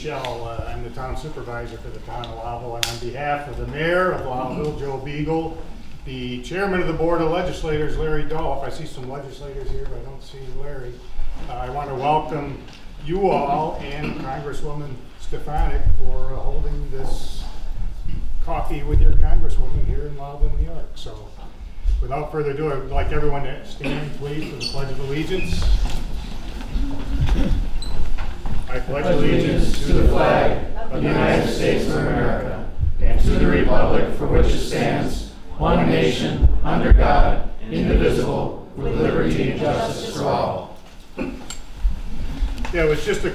Michelle. I'm the town supervisor for the town of Lowville, and on behalf of the mayor of Lowville, Joe Beagle, the chairman of the board of legislators, Larry Dolph. I see some legislators here, but I don't see Larry. I want to welcome you all and Congresswoman Stefanik for holding this coffee with your Congresswoman here in Lowville, New York. So without further ado, I would like everyone to stand, please, for the Pledge of Allegiance. I pledge allegiance to the flag of the United States of America and to the republic for which it stands, one nation, under God, indivisible, with liberty and justice for all. Yeah, it was just a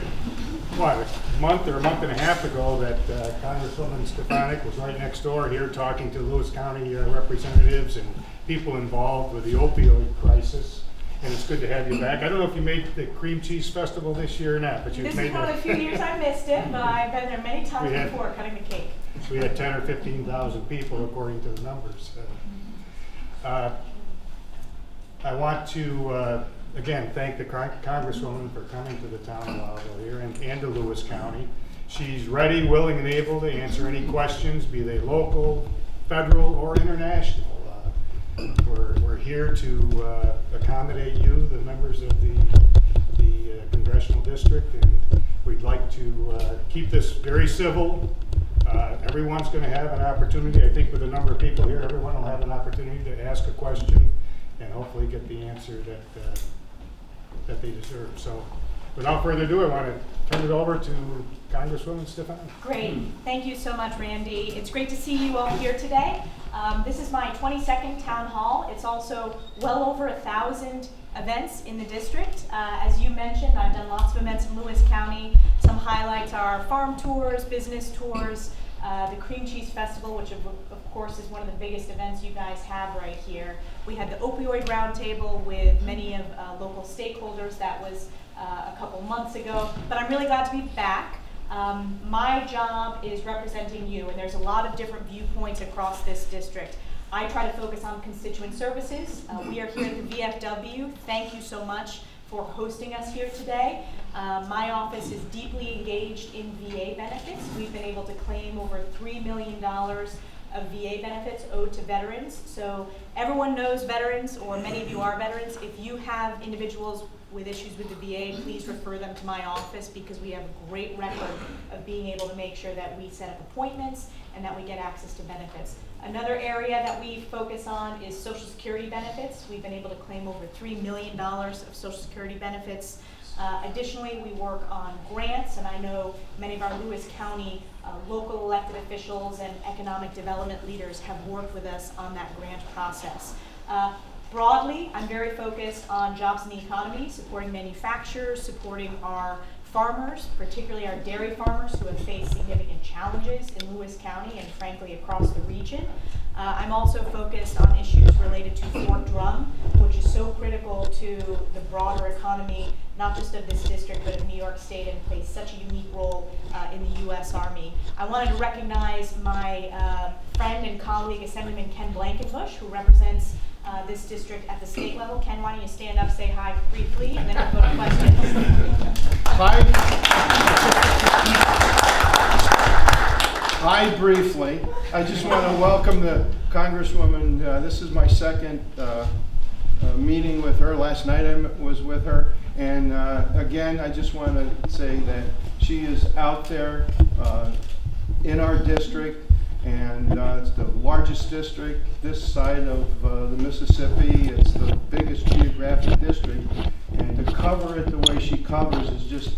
month or a month and a half ago that Congresswoman Stefanik was right next door here talking to Lewis County representatives and people involved with the opioid crisis. And it's good to have you back. I don't know if you made the Cream Cheese Festival this year or not, but you've made it. This is one of the few years I missed it, but I've been there many times before cutting the cake. We had 10 or 15,000 people according to the numbers. I want to again thank the Congresswoman for coming to the town of Lowville here and to Lewis County. She's ready, willing, and able to answer any questions, be they local, federal, or international. We're here to accommodate you, the members of the congressional district, and we'd like to keep this very civil. Everyone's going to have an opportunity. I think with the number of people here, everyone will have an opportunity to ask a question and hopefully get the answer that they deserve. So without further ado, I want to turn it over to Congresswoman Stefanik. Great. Thank you so much, Randy. It's great to see you all here today. This is my 22nd town hall. It's also well over 1,000 events in the district. As you mentioned, I've done lots of events in Lewis County. Some highlights are farm tours, business tours, the Cream Cheese Festival, which of course is one of the biggest events you guys have right here. We had the opioid roundtable with many of local stakeholders. That was a couple months ago, but I'm really glad to be back. My job is representing you, and there's a lot of different viewpoints across this district. I try to focus on constituent services. We are here at the VFW. Thank you so much for hosting us here today. My office is deeply engaged in VA benefits. We've been able to claim over $3 million of VA benefits owed to veterans. So everyone knows veterans, or many of you are veterans. If you have individuals with issues with the VA, please refer them to my office, because we have a great record of being able to make sure that we set up appointments and that we get access to benefits. Another area that we focus on is Social Security benefits. We've been able to claim over $3 million of Social Security benefits. Additionally, we work on grants, and I know many of our Lewis County local elected officials and economic development leaders have worked with us on that grant process. Broadly, I'm very focused on jobs in the economy, supporting manufacturers, supporting our farmers, particularly our dairy farmers who have faced significant challenges in Lewis County and frankly across the region. I'm also focused on issues related to Fort Drum, which is so critical to the broader economy, not just of this district, but of New York State, and plays such a unique role in the U.S. Army. I wanted to recognize my friend and colleague, Assemblyman Ken Blankenbush, who represents this district at the state level. Ken, why don't you stand up, say hi briefly, and then I'll go to questions. Hi, briefly. I just want to welcome the Congresswoman. This is my second meeting with her. Last night I was with her. And again, I just want to say that she is out there in our district. And it's the largest district this side of the Mississippi. It's the biggest geographic district, and to cover it the way she covers is just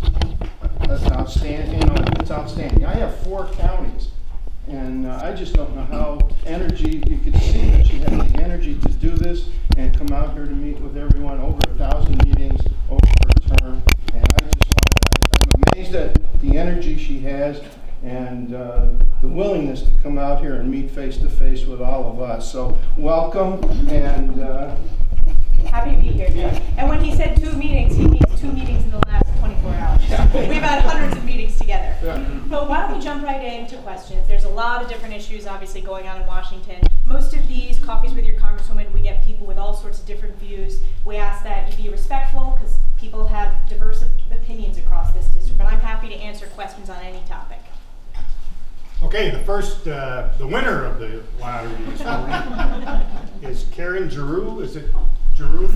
outstanding. You know, it's outstanding. I have 4 counties, and I just don't know how you could see that she had the energy to do this and come out here to meet with everyone. Over 1,000 meetings over her term, and I'm amazed at the energy she has and the willingness to come out here and meet face to face with all of us. So welcome, and happy to be here today. And when he said 2 meetings, he means 2 meetings in the last 24 hours. We've had hundreds of meetings together. But why don't we jump right in into questions. There's a lot of different issues obviously going on in Washington. Most of these coffees with your Congresswoman, we get people with all sorts of different views. We ask that you be respectful because people have diverse opinions across this district, but I'm happy to answer questions on any topic. Okay, the first, the winner of the lottery this morning is Karen Giroux. Is it Giroux?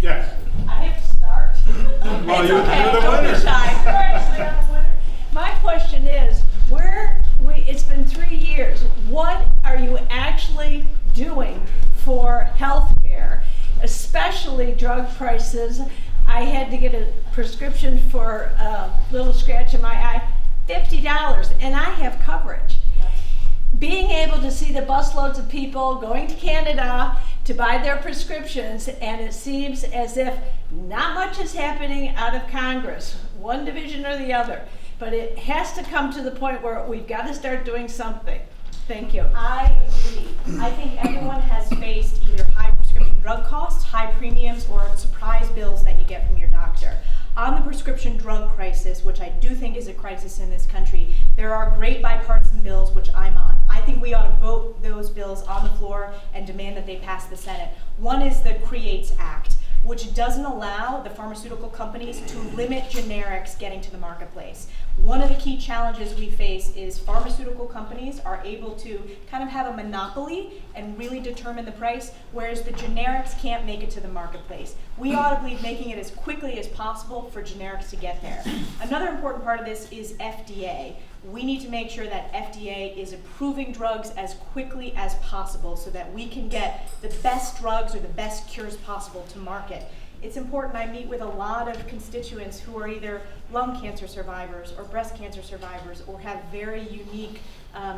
Yes. I have to start. Well, It's you're okay, the don't be winner. shy. Actually, I'm a winner. My question is, it's been 3 years. What are you actually doing for health care, especially drug prices? I had to get a prescription for a little scratch in my eye, $50, and I have coverage. Being able to see the busloads of people going to Canada to buy their prescriptions, and it seems as if not much is happening out of Congress, one division or the other. But it has to come to the point where we've got to start doing something. Thank you. I agree. I think everyone has faced either high prescription drug costs, high premiums, or surprise bills that you get from your doctor. On the prescription drug crisis, which I do think is a crisis in this country, there are great bipartisan bills, which I'm on. I think we ought to vote those bills on the floor and demand that they pass the Senate. One is the CREATES Act, which doesn't allow the pharmaceutical companies to limit generics getting to the marketplace. One of the key challenges we face is pharmaceutical companies are able to kind of have a monopoly and really determine the price, whereas the generics can't make it to the marketplace. We ought to be making it as quickly as possible for generics to get there. Another important part of this is FDA. We need to make sure that FDA is approving drugs as quickly as possible so that we can get the best drugs or the best cures possible to market. It's important. I meet with a lot of constituents who are either lung cancer survivors or breast cancer survivors or have very unique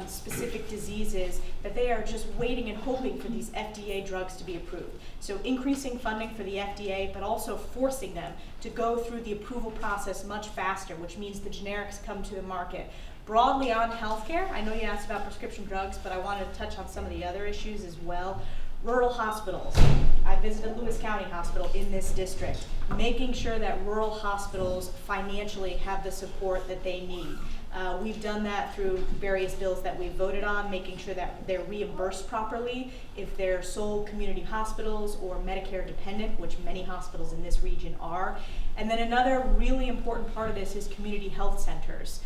specific diseases that they are just waiting and hoping for these FDA drugs to be approved. So increasing funding for the FDA, but also forcing them to go through the approval process much faster, which means the generics come to the market. Broadly on healthcare, I know you asked about prescription drugs, but I wanted to touch on some of the other issues as well. Rural hospitals. I visited Lewis County Hospital in this district, making sure that rural hospitals financially have the support that they need. We've done that through various bills that we've voted on, making sure that they're reimbursed properly if they're sole community hospitals or Medicare dependent, which many hospitals in this region are. And then another really important part of this is community health centers.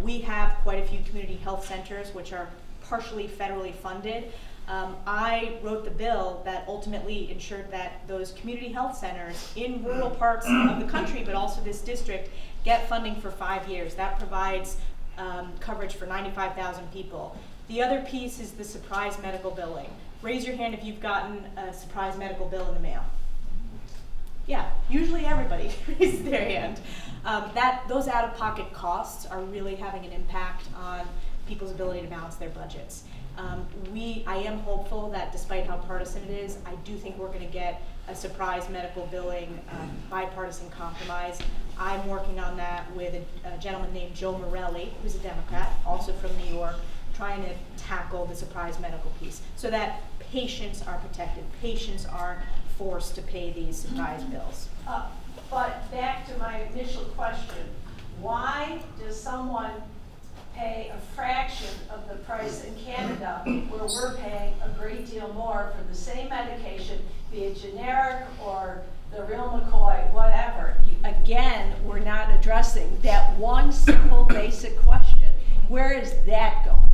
We have quite a few community health centers which are partially federally funded. I wrote the bill that ultimately ensured that those community health centers in rural parts of the country, but also this district, get funding for 5 years. That provides coverage for 95,000 people. The other piece is the surprise medical billing. Raise your hand if you've gotten a surprise medical bill in the mail. Yeah, usually everybody raises their hand. Those out-of-pocket costs are really having an impact on people's ability to balance their budgets. I am hopeful that despite how partisan it is, I do think we're going to get a surprise medical billing bipartisan compromise. I'm working on that with a gentleman named Joe Morelli, who's a Democrat, also from New York, trying to tackle the surprise medical piece so that patients are protected. Patients aren't forced to pay these surprise bills. But back to my initial question, why does someone pay a fraction of the price in Canada where we're paying a great deal more for the same medication, be it generic or the real McCoy, whatever? Again, we're not addressing that one simple basic question. Where is that going?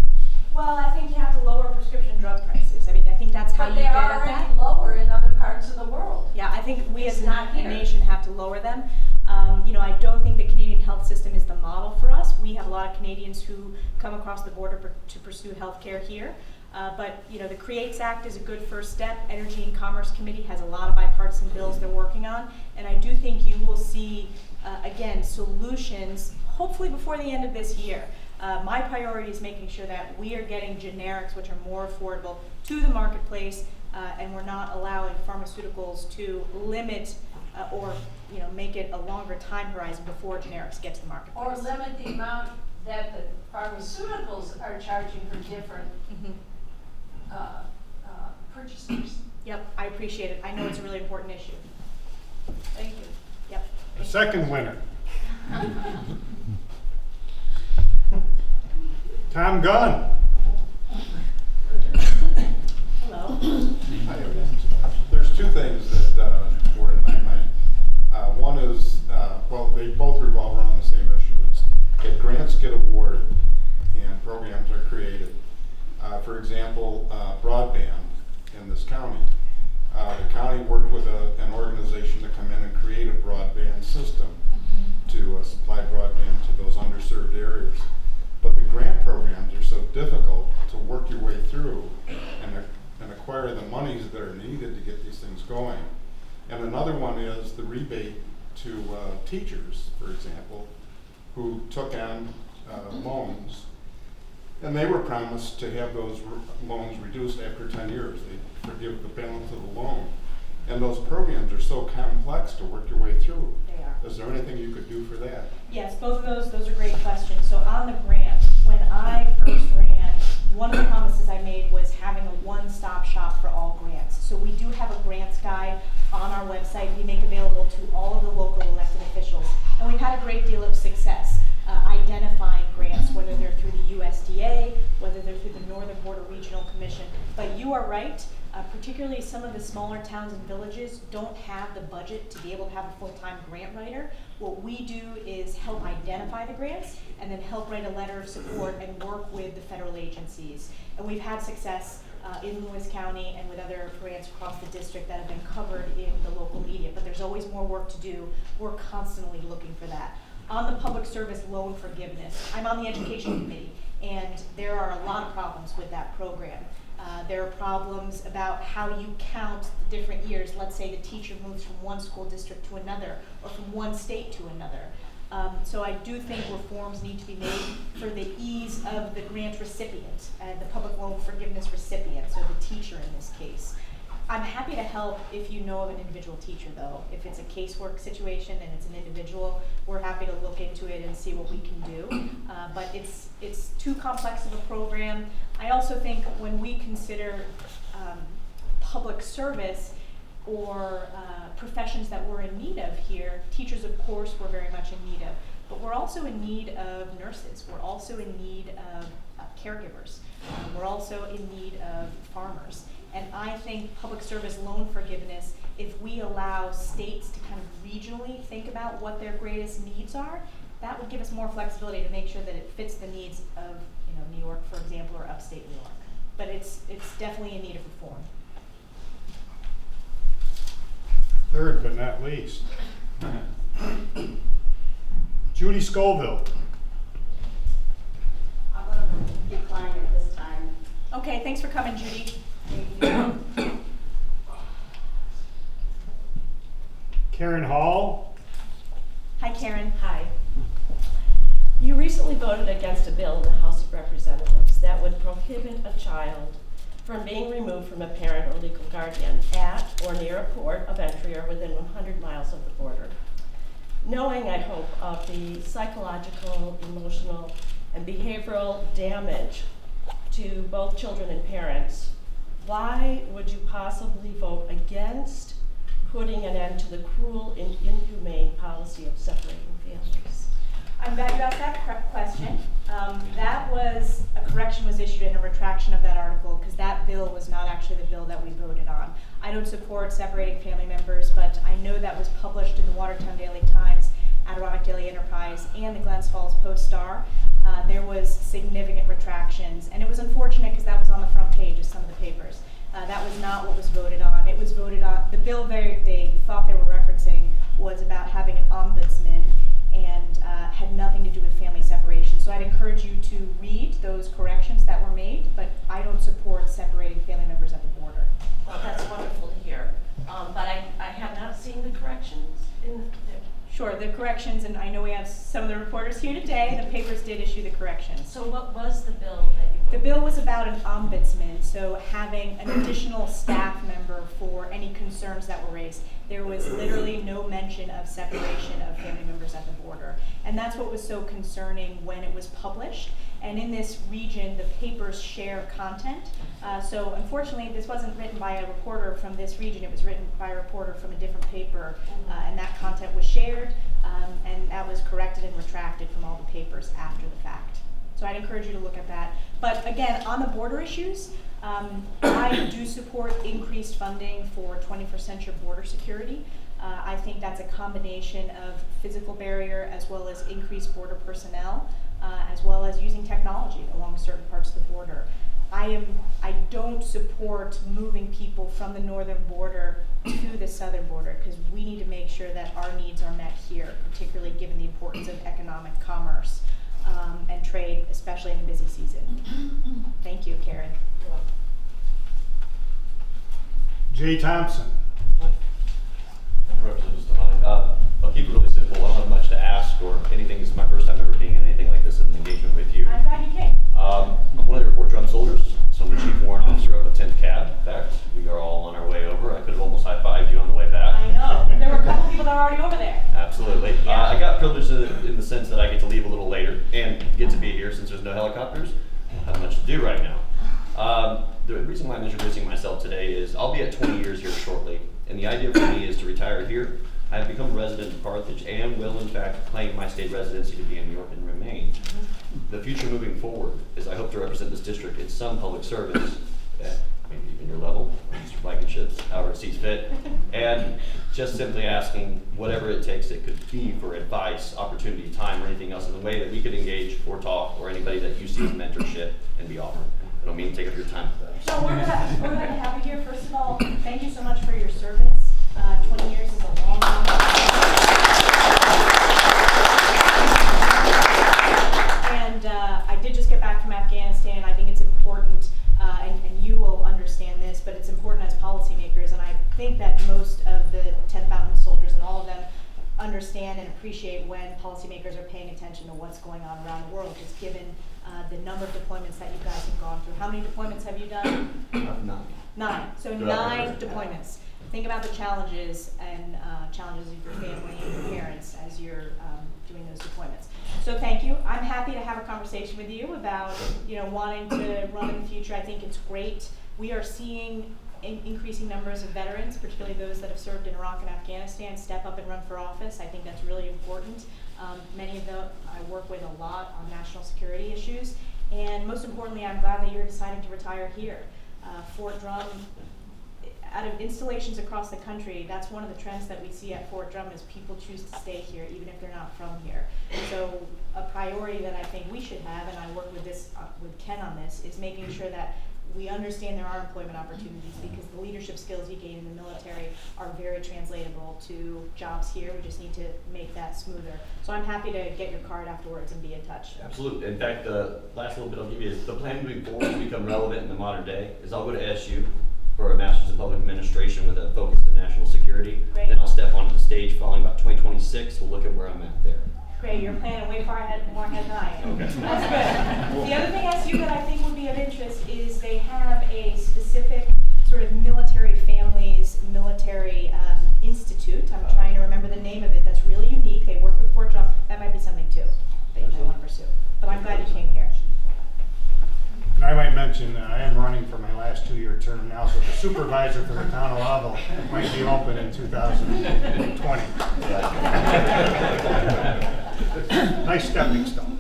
Well, I think you have to lower prescription drug prices. I mean, I think that's how But you they're get at that. already lower in other parts of the world. Yeah, I think we It's as not a here. nation have to lower them. I don't think the Canadian health system is the model for us. We have a lot of Canadians who come across the border to pursue health care here. But the CREATES Act is a good first step. Energy and Commerce Committee has a lot of bipartisan bills they're working on. And I do think you will see, again, solutions hopefully before the end of this year. My priority is making sure that we are getting generics which are more affordable to the marketplace, and we're not allowing pharmaceuticals to limit or make it a longer time horizon before generics get to the marketplace. Or limit the amount that the pharmaceuticals are charging for different purchasers. Yep, I appreciate it. I know it's a really important issue. Thank you. Yep. The second winner. Tom Gunn. Hello. There's two things that were in my mind. One is, well, they both revolve around the same issue. It's that grants get awarded and programs are created. For example, broadband in this county. The county worked with an organization to come in and create a broadband system to supply broadband to those underserved areas. But the grant programs are so difficult to work your way through and acquire the monies that are needed to get these things going. And another one is the rebate to teachers, for example, who took on loans, and they were promised to have those loans reduced after 10 years. They forgive the balance of the loan. And those programs are so complex to work your way through. They are. Is there anything you could do for that? Yes, both of those are great questions. So on the grant, when I first ran, one of the promises I made was having a one-stop shop for all grants. So we do have a grants guide on our website we make available to all of the local elected officials. And we've had a great deal of success identifying grants, whether they're through the USDA, whether they're through the Northern Border Regional Commission. But you are right. Particularly some of the smaller towns and villages don't have the budget to be able to have a full-time grant writer. What we do is help identify the grants and then help write a letter of support and work with the federal agencies. And we've had success in Lewis County and with other grants across the district that have been covered in the local media. But there's always more work to do. We're constantly looking for that. On the public service loan forgiveness, I'm on the education committee, and there are a lot of problems with that program. There are problems about how you count the different years. Let's say the teacher moves from one school district to another or from one state to another. So I do think reforms need to be made for the ease of the grant recipient, the public loan forgiveness recipient, so the teacher in this case. I'm happy to help if you know of an individual teacher, though. If it's a casework situation and it's an individual, we're happy to look into it and see what we can do. But it's too complex of a program. I also think when we consider public service or professions that we're in need of here, teachers, of course, we're very much in need of. But we're also in need of nurses. We're also in need of caregivers. We're also in need of farmers. And I think public service loan forgiveness, if we allow states to kind of regionally think about what their greatest needs are, that would give us more flexibility to make sure that it fits the needs of New York, for example, or upstate New York. But it's definitely in need of reform. Third but not least, Judy Scoville. I'm going to decline at this time. Okay, thanks for coming, Judy. Karen Hall. Hi, Karen. Hi. You recently voted against a bill in the House of Representatives that would prohibit a child from being removed from a parent or legal guardian at or near a port of entry or within 100 miles of the border. Knowing, I hope, of the psychological, emotional, and behavioral damage to both children and parents, why would you possibly vote against putting an end to the cruel and inhumane policy of separating families? I'm glad you asked that question. A correction was issued and a retraction of that article because that bill was not actually the bill that we voted on. I don't support separating family members, but I know that was published in the Watertown Daily Times, Adirondack Daily Enterprise, and the Glens Falls Post-Star. There was significant retractions, and it was unfortunate because that was on the front page of some of the papers. That was not what was voted on. It was voted on, the bill they thought they were referencing was about having an ombudsman and had nothing to do with family separation. So I'd encourage you to read those corrections that were made, but I don't support separating family members at the border. Well, that's wonderful to hear. But I have not seen the corrections in the Sure, the corrections, and I know we have some of the reporters here today, the papers did issue the corrections. So what was the bill that you The bill was about an ombudsman, so having an additional staff member for any concerns that were raised. There was literally no mention of separation of family members at the border. And that's what was so concerning when it was published. And in this region, the papers share content. So unfortunately, this wasn't written by a reporter from this region. It was written by a reporter from a different paper, and that content was shared, and that was corrected and retracted from all the papers after the fact. So I'd encourage you to look at that. But again, on the border issues, I do support increased funding for 21st century border security. I think that's a combination of physical barrier as well as increased border personnel, as well as using technology along certain parts of the border. I don't support moving people from the northern border to the southern border, because we need to make sure that our needs are met here, particularly given the importance of economic commerce and trade, especially in the busy season. Thank you, Karen. Jay Thompson. Representative Stefanik. I'll keep it really simple. I don't have much to ask or anything. This is my first time ever being in anything like this, an engagement with you. I'm glad you came. I'm one of your Fort Drum soldiers, so I'm the Chief Warrant Officer of a 10th Cab. In fact, we are all on our way over. I could have almost high-fived you on the way back. I know. There were a couple people that were already over there. Absolutely. Yeah. I got privileged in the sense that I get to leave a little later and get to be here since there's no helicopters. I don't have much to do right now. The reason why I'm introducing myself today is I'll be at 20 years here shortly, and the idea for me is to retire here. I have become a resident of Carthage and will, in fact, claim my state residency to be in New York and remain. The future moving forward is I hope to represent this district in some public service, maybe even your level, Mr. Blankenship's, however it sees fit, and just simply asking whatever it takes. It could be for advice, opportunity, time, or anything else in the way that we could engage or talk, or anybody that you see as mentorship and be offered. I don't mean to take up your time for that. So we're glad to have you here. First of all, thank you so much for your service. 20 years is a long time. And I did just get back from Afghanistan. I think it's important, and you will understand this, but it's important as policymakers, and I think that most of the 10th Mountain soldiers and all of them understand and appreciate when policymakers are paying attention to what's going on around the world, just given the number of deployments that you guys have gone through. How many deployments have you done? 9. 9. So 9 deployments. Think about the challenges and challenges of your family and your parents as you're doing those deployments. So thank you. I'm happy to have a conversation with you about wanting to run in the future. I think it's great. We are seeing increasing numbers of veterans, particularly those that have served in Iraq and Afghanistan, step up and run for office. I think that's really important. Many of them I work with a lot on national security issues, and most importantly, I'm glad that you're deciding to retire here. Fort Drum, out of installations across the country, that's one of the trends that we see at Fort Drum is people choose to stay here even if they're not from here. So a priority that I think we should have, and I work with with Ken on this, is making sure that we understand there are employment opportunities, because the leadership skills you gain in the military are very translatable to jobs here. We just need to make that smoother. So I'm happy to get your card afterwards and be in touch. Absolutely. In fact, the last little bit I'll give you is the plan moving forward to become relevant in the modern day is I'll go to SU for a Master's in Public Administration with a focus in national security. Great. Then I'll step onto the stage following about 2026. We'll look at where I'm at there. Great, you're planning way more ahead than I am. Okay. That's good. The other thing SU that I think would be of interest is they have a specific sort of military families, military institute. I'm trying to remember the name of it. That's really unique. They work with Fort Drum. That might be something too that you might want to pursue. But I'm glad you came here. And I might mention, I am running for my last 2-year term now, so the supervisor for the town of Lowville might be open in 2020. Nice stepping stone.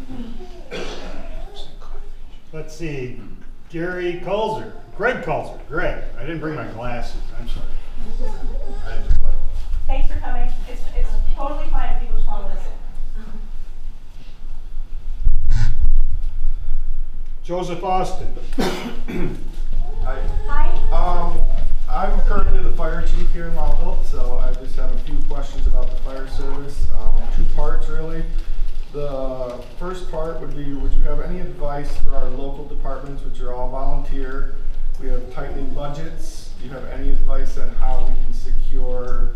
Let's see, Greg Kulzer. Greg, I didn't bring my glasses, I'm sorry. Thanks for coming. It's totally fine if people just want to listen. Joseph Austin. Hi. Hi. I'm currently the fire chief here in Lowville, so I just have a few questions about the fire service. 2 parts really. The first part would be, would you have any advice for our local departments, which are all volunteer? We have tightening budgets. Do you have any advice on how we can secure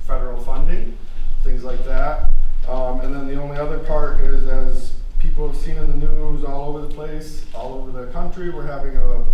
federal funding, things like that? And then the only other part is, as people have seen in the news all over the place, all over the country, we're having a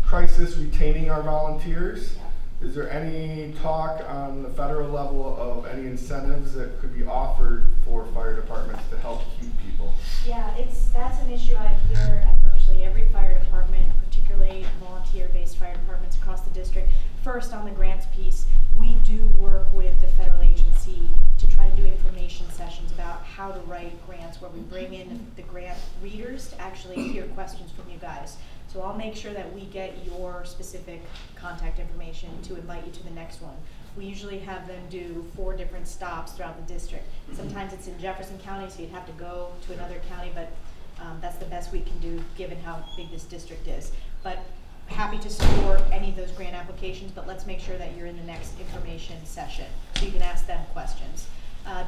crisis retaining our volunteers. Is there any talk on the federal level of any incentives that could be offered for fire departments to help keep people? Yeah, that's an issue I hear at virtually every fire department, particularly volunteer-based fire departments across the district. First, on the grants piece, we do work with the federal agency to try to do information sessions about how how to write grants, where we bring in the grant readers to actually hear questions from you guys. So I'll make sure that we get your specific contact information to invite you to the next one. We usually have them do 4 different stops throughout the district. Sometimes it's in Jefferson County, so you'd have to go to another county, but that's the best we can do given how big this district is. But happy to support any of those grant applications, but let's make sure that you're in the next information session so you can ask them questions.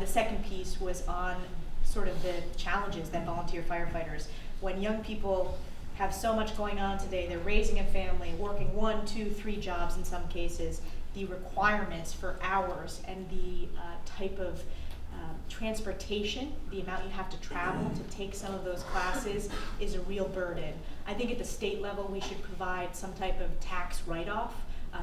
The second piece was on sort of the challenges that volunteer firefighters, when young people have so much going on today, they're raising a family, working 1, 2, 3 jobs in some cases, the requirements for hours and the type of transportation, the amount you have to travel to take some of those classes is a real burden. I think at the state level we should provide some type of tax write-off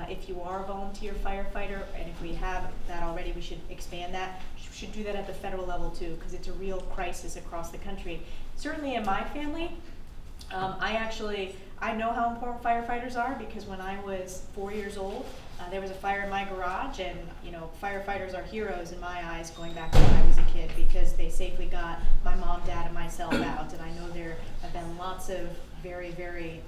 if you are a volunteer firefighter, and if we have that already, we should expand that. We should do that at the federal level too, because it's a real crisis across the country. Certainly in my family, I know how important firefighters are, because when I was 4 years old, there was a fire in my garage, and firefighters are heroes in my eyes going back to when I was a kid, because they safely got my mom, dad, and myself out. And I know there have been lots of very, very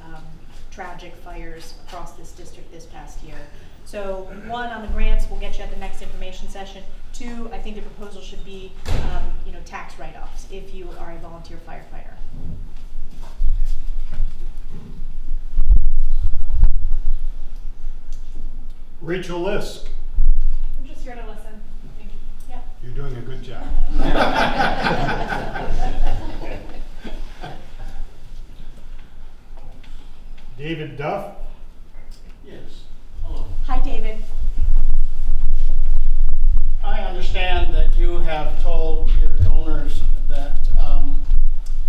tragic fires across this district this past year. So 1, on the grants, we'll get you at the next information session. 2, I think the proposal should be tax write-offs if you are a volunteer firefighter. Rachel Lisk, I'm just here to listen. Thank you. Yeah. you're doing a good job. David Duff, Yes, hello. Hi, David. I understand that you have told your donors that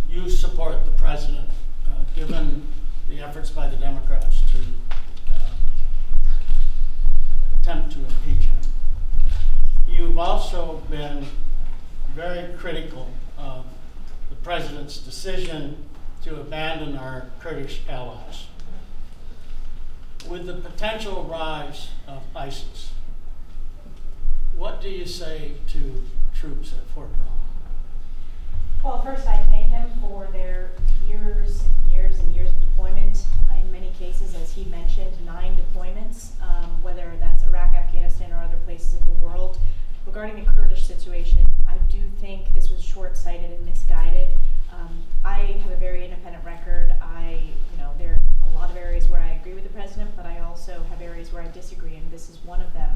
you support the president, given the efforts by the Democrats to attempt to impeach him. You've also been very critical of the president's decision to abandon our Kurdish allies. With the potential rise of ISIS, what do you say to troops at Fort Belknap? Well, first I thank them for their years and years and years of deployment. In many cases, as he mentioned, 9 deployments, whether that's Iraq, Afghanistan, or other places of the world. Regarding the Kurdish situation, I do think this was short-sighted and misguided. I have a very independent record. There are a lot of areas where I agree with the president, but I also have areas where I disagree, and this is one of them.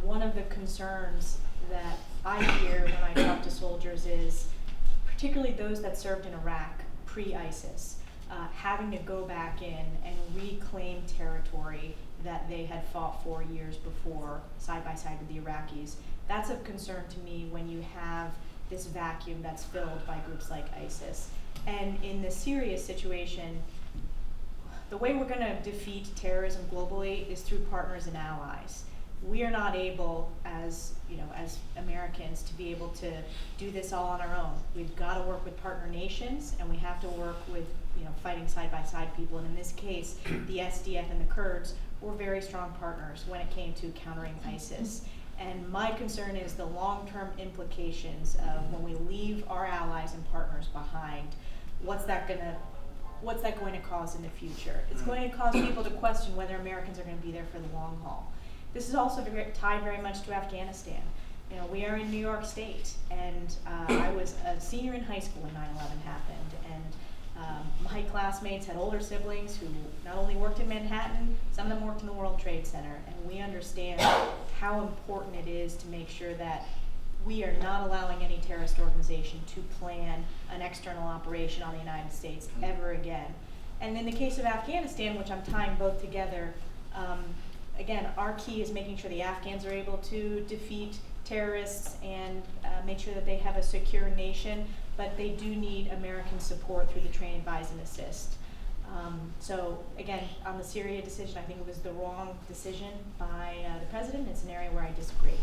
One of the concerns that I hear when I talk to soldiers is, particularly those that served in Iraq pre-ISIS, having to go back in and reclaim territory that they had fought for years before, side by side with the Iraqis. That's of concern to me when you have this vacuum that's filled by groups like ISIS. And in the Syria situation, the way we're going to defeat terrorism globally is through partners and allies. We are not able, as Americans, to be able to do this all on our own. We've got to work with partner nations, and we have to work with fighting side by side people. And in this case, the SDF and the Kurds were very strong partners when it came to countering ISIS. And my concern is the long-term implications of when we leave our allies and partners behind. What's that going to cause in the future? It's going to cause people to question whether Americans are going to be there for the long haul. This is also tied very much to Afghanistan. We are in New York State, and I was a senior in high school when 9/11 happened, and my classmates had older siblings who not only worked in Manhattan, some of them worked in the World Trade Center, and we understand how important it is to make sure that we are not allowing any terrorist organization to plan an external operation on the United States ever again. And in the case of Afghanistan, which I'm tying both together, again, our key is making sure the Afghans are able to defeat terrorists and make sure that they have a secure nation, but they do need American support through the train, advise, and assist. So again, on the Syria decision, I think it was the wrong decision by the president. It's an area where I disagree.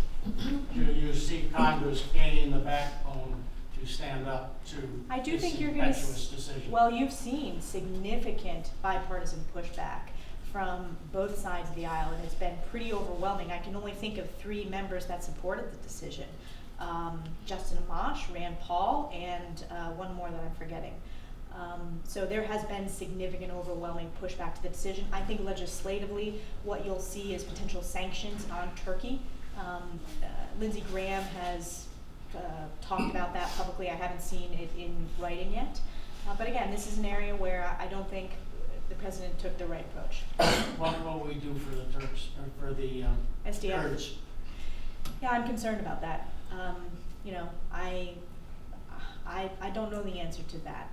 Do you see Congress gaining the backbone to stand up to I do this think you're going to. impetuous decision? Well, you've seen significant bipartisan pushback from both sides of the aisle, and it's been pretty overwhelming. I can only think of 3 members that supported the decision. Justin Amash, Rand Paul, and one more that I'm forgetting. So there has been significant, overwhelming pushback to the decision. I think legislatively, what you'll see is potential sanctions on Turkey. Lindsey Graham has talked about that publicly. I haven't seen it in writing yet. But again, this is an area where I don't think the president took the right approach. What will we do for the Turks, or for the SDF? Kurds? Yeah, I'm concerned about that. You know, I don't know the answer to that.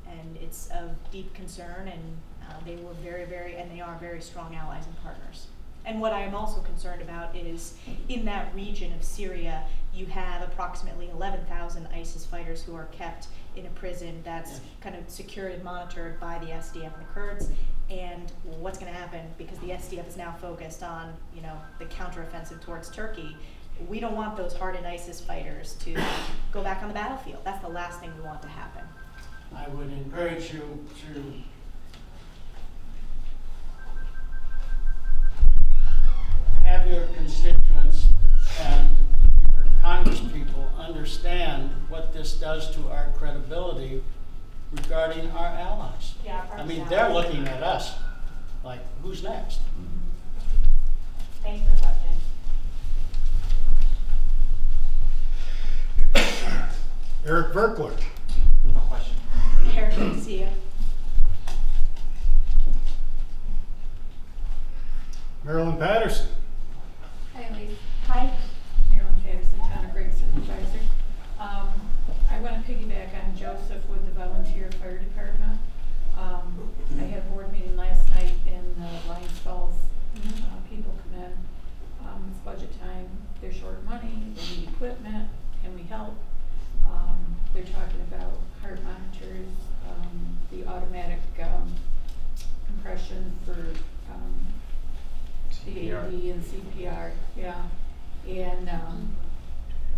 And it's of deep concern, and they were and they are very strong allies and partners. And what I am also concerned about is in that region of Syria, you have approximately 11,000 ISIS fighters who are kept in a prison that's kind of secured and monitored by the SDF and the Kurds. And what's going to happen, because the SDF is now focused on, you know, the counteroffensive towards Turkey. We don't want those hardened ISIS fighters to go back on the battlefield. That's the last thing we want to happen. I would encourage you to have your constituents and your congresspeople understand what this does to our credibility regarding our allies. Yeah, I mean, they're looking at us like, who's next? Thanks for the question. Eric Verkler. No question. Eric, good to see you. Marilyn Patterson. Hi, Elise. Hi. Marilyn Patterson, Town of Greg Supervisor. I want to piggyback on Joseph with the volunteer fire department. I had a board meeting last night in Lions Falls. People come in, it's budget time, they're short of money, they need equipment, can we help? They're talking about heart monitors, the automatic compression for the AED and CPR, yeah. And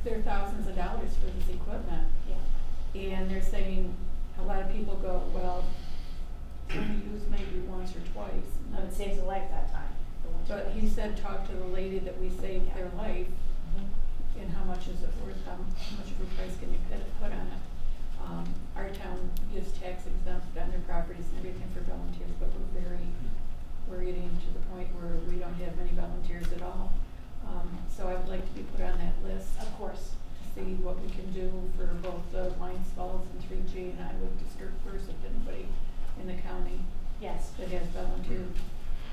they're thousands of dollars for this equipment. Yeah. And they're saying, a lot of people go, well, it's only used maybe once or twice. No, it saves a life that time. But he said, talk to the lady that we saved their life, and how much is it worth, how much of a price can you put on it? Our town gives tax exempt on their properties and everything for volunteers, but we're getting to the point where we don't have many volunteers at all. So I would like to be put on that list. Of course. To see what we can do for both the Lions Falls and 3G, and I would disperse if anybody in the county Yes. that has volunteered.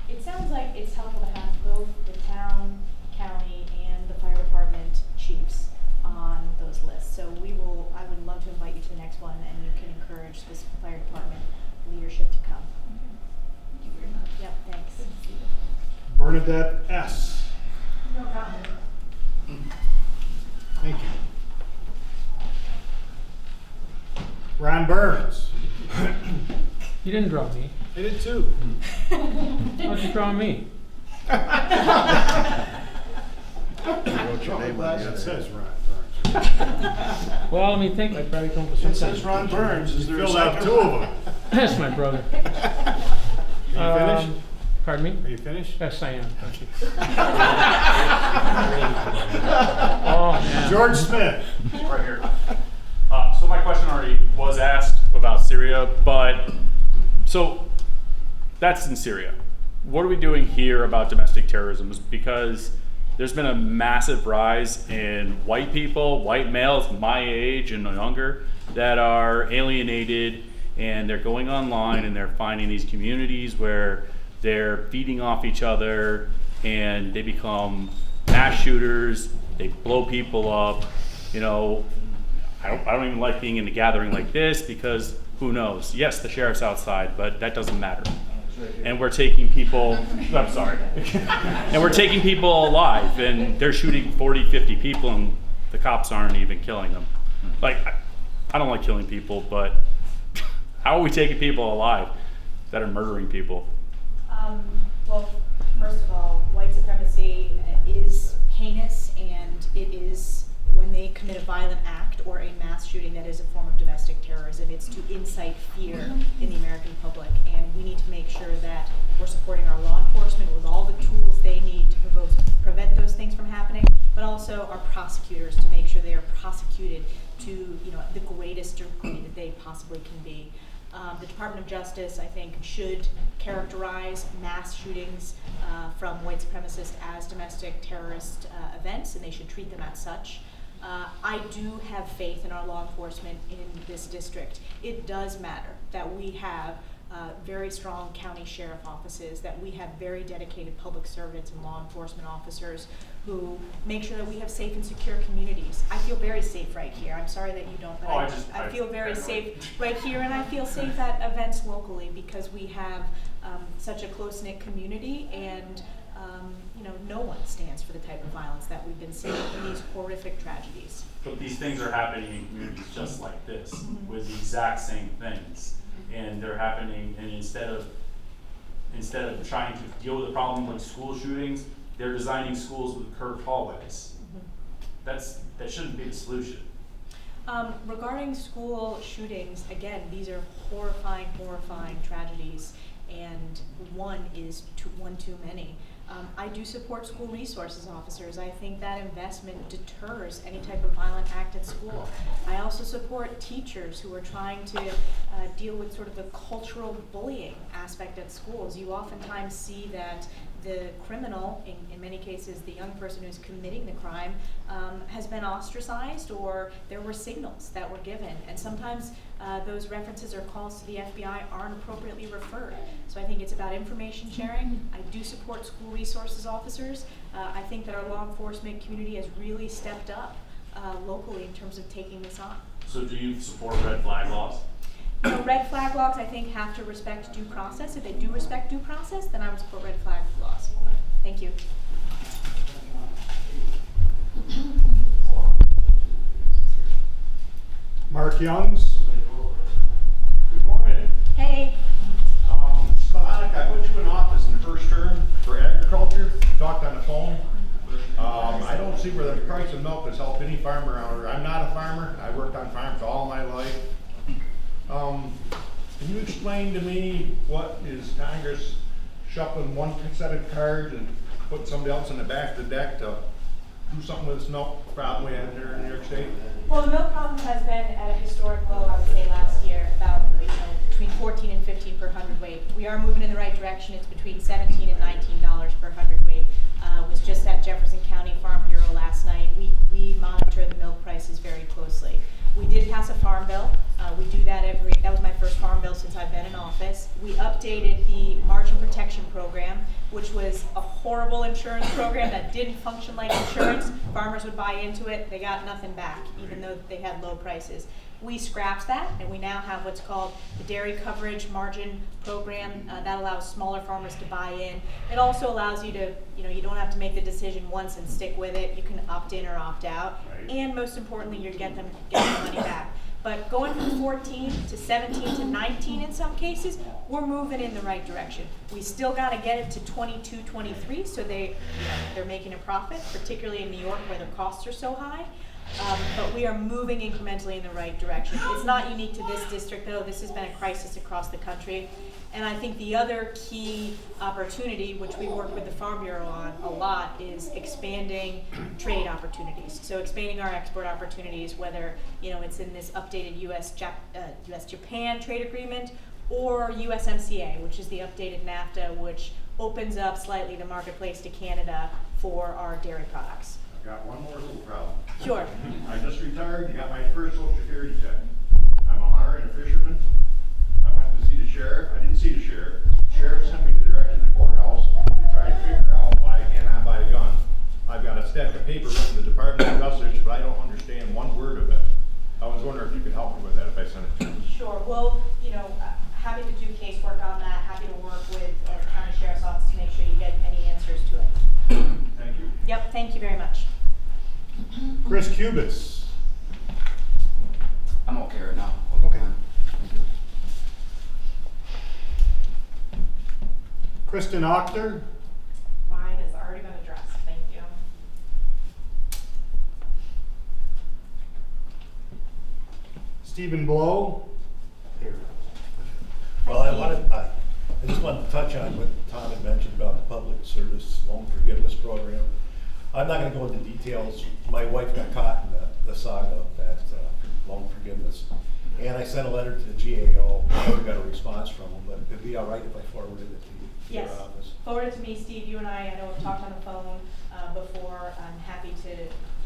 It sounds like it's helpful to have both the town, county, and the fire department chiefs on those lists. So I would love to invite you to the next one, and you can encourage this fire department leadership to come. Okay. Thank you very much. Yep, thanks. Good to see you. Bernadette S. No comment. Thank you. Ron Burns. You didn't draw me. I did too. Why'd you draw me? Wrote your name on the It other. says Ron Well, let me think. I'd probably come up with It something. says Ron Burns. Is there a Filled out second? two of them. That's my brother. Are you finished? Pardon me? Are you finished? Yes, I am. Thank you. Oh, man. George Smith. Right here. So my question already was asked about Syria, but so that's in Syria. What are we doing here about domestic terrorism? Because there's been a massive rise in white people, white males my age and younger, that are alienated, and they're going online and they're finding these communities where they're feeding off each other, and they become mass shooters. They blow people up. You know, I don't even like being in a gathering like this, because who knows? Yes, the sheriff's outside, but that doesn't matter. And we're taking people, I'm sorry. And we're taking people alive, and they're shooting 40, 50 people, and the cops aren't even killing them. Like, I don't like killing people, but how are we taking people alive that are murdering people? Well, first of all, white supremacy is heinous, and it is when they commit a violent act or a mass shooting that is a form of domestic terrorism. It's to incite fear in the American public, and we need to make sure that we're supporting our law enforcement with all the tools they need to prevent those things from happening, but also our prosecutors to make sure they are prosecuted to the greatest degree that they possibly can be. The Department of Justice, I think, should characterize mass shootings from white supremacists as domestic terrorist events, and they should treat them as such. I do have faith in our law enforcement in this district. It does matter that we have very strong county sheriff offices, that we have very dedicated public servants and law enforcement officers who make sure that we have safe and secure communities. I feel very safe right here. I'm sorry that you don't, but I feel very safe right here, and I feel safe at events locally because we have such a close-knit community, and no one stands for the type of violence that we've been seeing in these horrific tragedies. But these things are happening in communities just like this, with the exact same things. And they're happening, and instead of trying to deal with the problem like school shootings, they're designing schools with curved hallways. That shouldn't be the solution. Regarding school shootings, again, these are horrifying tragedies, and one too many. I do support school resources officers. I think that investment deters any type of violent act at school. I also support teachers who are trying to deal with sort of the cultural bullying aspect at schools. You oftentimes see that the criminal, in many cases the young person who's committing the crime, has been ostracized, or there were signals that were given, and sometimes those references or calls to the FBI aren't appropriately referred. So I think it's about information sharing. I do support school resources officers. I think that our law enforcement community has really stepped up locally in terms of taking this on. So do you support red flag laws? Red flag laws, I think, have to respect due process. If they do respect due process, then I would support red flag laws. Thank you. Mark Youngs. Good morning. Hey. Stefanik, I put you in office in the first term for agriculture. Talked on the phone. I don't see where the price of milk has helped any farmer around here. I'm not a farmer. I worked on farms all my life. Can you explain to me what is Congress shuffling one set of cards and putting somebody else in the back of the deck to do something with this milk problem we have here in New York State? Well, the milk problem has been at a historic low, I would say, last year, about between 14 and 15 per hundredweight. We are moving in the right direction. It's between $17 and $19 per hundredweight. Was just at Jefferson County Farm Bureau last night. We monitor the milk prices very closely. We did pass a farm bill. We do that that was my first farm bill since I've been in office. We updated the margin protection program, which was a horrible insurance program that didn't function like insurance. Farmers would buy into it, they got nothing back, even though they had low prices. We scrapped that, and we now have what's called the dairy coverage margin program. That allows smaller farmers to buy in. It also allows you to, you don't have to make the decision once and stick with it. You can opt in or opt out. Right. And most importantly, you get the money back. But going from 14 to 17 to 19 in some cases, we're moving in the right direction. We still got to get it to 22, 23, so they're making a profit, particularly in New York where their costs are so high. But we are moving incrementally in the right direction. It's not unique to this district, though. This has been a crisis across the country. And I think the other key opportunity, which we work with the Farm Bureau on a lot, is expanding trade opportunities. So expanding our export opportunities, whether it's in this updated US-Japan trade agreement or USMCA, which is the updated NAFTA, which opens up slightly the marketplace to Canada for our dairy products. Got one more little problem. Sure. I just retired and got my first Social Security check. I'm a hunter and a fisherman. I went to see the sheriff. I didn't see the sheriff. The sheriff sent me the direction to the courthouse to try to figure out why I can't buy a gun. I've got a stack of paper from the Department of Justice, but I don't understand one word of it. I was wondering if you could help me with that if I sent it to you. Sure. Well, happy to do casework on that. Happy to work with the county sheriff's office to make sure you get any answers to it. Thank you. Yep. Thank you very much. Chris Cubis. I'm okay right now. Okay. Kristen Ochter. Mine has already been addressed. Thank you. Stephen Blow, here. Well, I just wanted to touch on what Tom had mentioned about the public service loan forgiveness program. I'm not going to go into details. My wife got caught in the saga of that loan forgiveness. And I sent a letter to the GAO. I never got a response from them, but it'd be all right if I forwarded it to you. Yes, your office. forward it to me, Steve. You and I know we've talked on the phone before. I'm happy to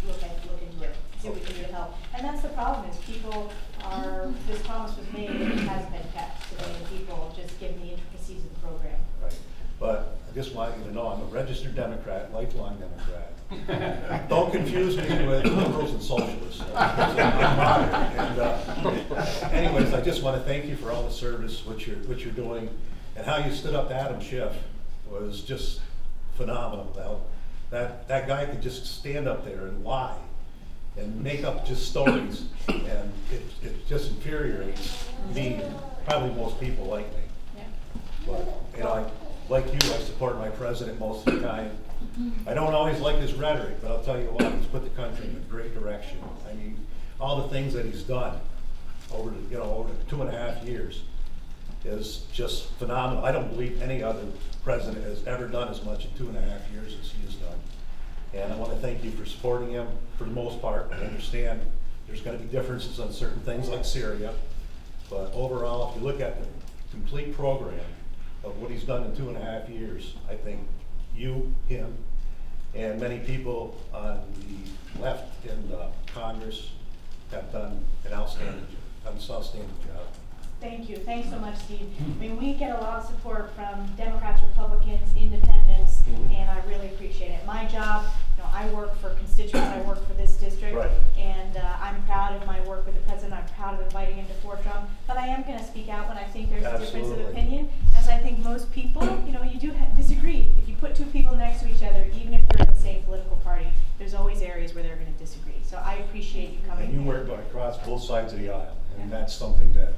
look into it, see what we can do to help. And that's the problem is people are, this promise was made and it hasn't been kept. So many people just given the intricacies of the program. Right. But I just want you to know I'm a registered Democrat, lifelong Democrat. Don't confuse me with liberals and socialists. Anyways, I just want to thank you for all the service, what you're doing, and how you stood up to Adam Schiff was just phenomenal. Now, that guy could just stand up there and lie and make up just stories, and it just infuriates me and probably most people like me. Yeah. But you know, like you, I support my president most of the time. I don't always like his rhetoric, but I'll tell you what, he's put the country in a great direction. I mean, all the things that he's done over the 2.5 years is just phenomenal. I don't believe any other president has ever done as much in 2.5 years as he has done. And I want to thank you for supporting him for the most part. I understand there's going to be differences on certain things like Syria, but overall, if you look at the complete program of what he's done in 2.5 years, I think you, him, and many people on the left in Congress have done an outstanding job. Thank you. Thanks so much, Steve. I mean, we get a lot of support from Democrats, Republicans, independents, and I really appreciate it. My job, I work for constituents, I work for this district, right. And I'm proud of my work with the president. I'm proud of inviting him to Fort Drum, but I am going to speak out when I think there's a difference of opinion, as I think most people, you do disagree. If you put two people next to each other, even if they're in the same political party, there's always areas where they're going to disagree. So I appreciate you coming. And you work across both sides of the aisle, and that's something that